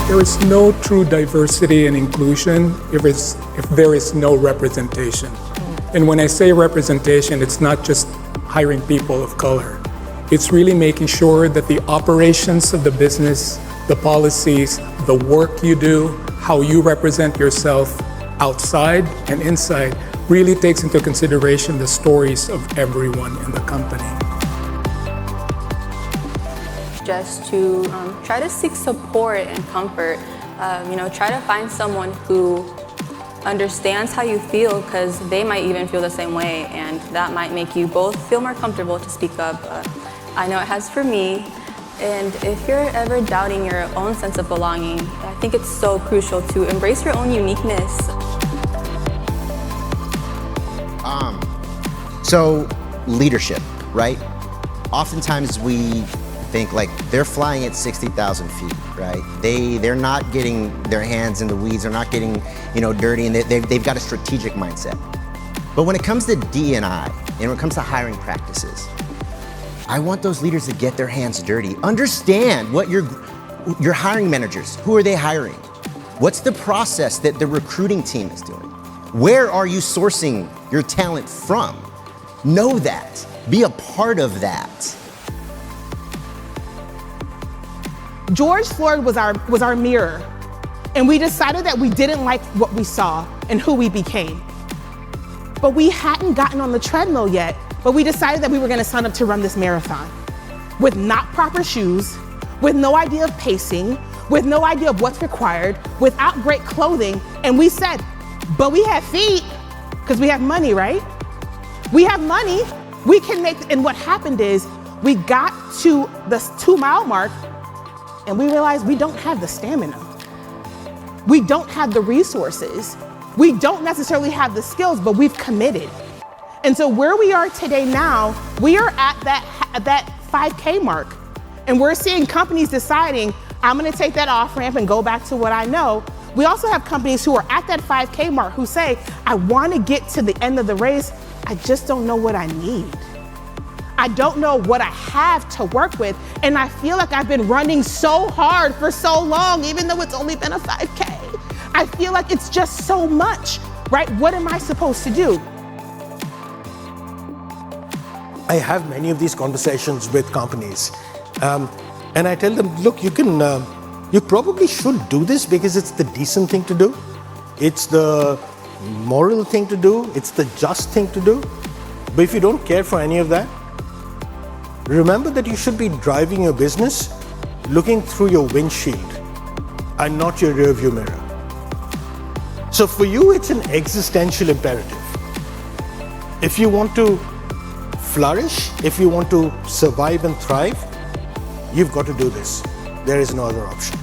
There is no true diversity and inclusion if there is no representation. And when I say representation, it's not just hiring people of color. It's really making sure that the operations of the business, the policies, the work you do, how you represent yourself outside and inside really takes into consideration the stories of everyone in the company. Just to try to seek support and comfort. Try to find someone who understands how you feel, because they might even feel the same way, and that might make you both feel more comfortable to speak up. I know it has for me, and if you're ever doubting your own sense of belonging, I think it's so crucial to embrace your own uniqueness. So leadership, right? Oftentimes we think like they're flying at 60,000 feet, right? They're not getting their hands in the weeds, they're not getting dirty, and they've got a strategic mindset. But when it comes to DEI and when it comes to hiring practices, I want those leaders to get their hands dirty. Understand what your hiring managers, who are they hiring? What's the process that the recruiting team is doing? Where are you sourcing your talent from? Know that. Be a part of that. George Floyd was our mirror, and we decided that we didn't like what we saw and who we became. But we hadn't gotten on the treadmill yet, but we decided that we were gonna sign up to run this marathon with not proper shoes, with no idea of pacing, with no idea of what's required, without great clothing, and we said, but we have feet, because we have money, right? We have money, we can make, and what happened is, we got to the 2-mile mark, and we realized we don't have the stamina. We don't have the resources. We don't necessarily have the skills, but we've committed. And so where we are today now, we are at that 5K mark. And we're seeing companies deciding, I'm gonna take that off ramp and go back to what I know. We also have companies who are at that 5K mark who say, I wanna get to the end of the race, I just don't know what I need. I don't know what I have to work with, and I feel like I've been running so hard for so long, even though it's only been a 5K. I feel like it's just so much, right? What am I supposed to do? I have many of these conversations with companies, and I tell them, look, you probably should do this because it's the decent thing to do. It's the moral thing to do. It's the just thing to do. But if you don't care for any of that, remember that you should be driving your business looking through your windshield and not your rearview mirror. So for you, it's an existential imperative. If you want to flourish, if you want to survive and thrive, you've got to do this. There is no other option.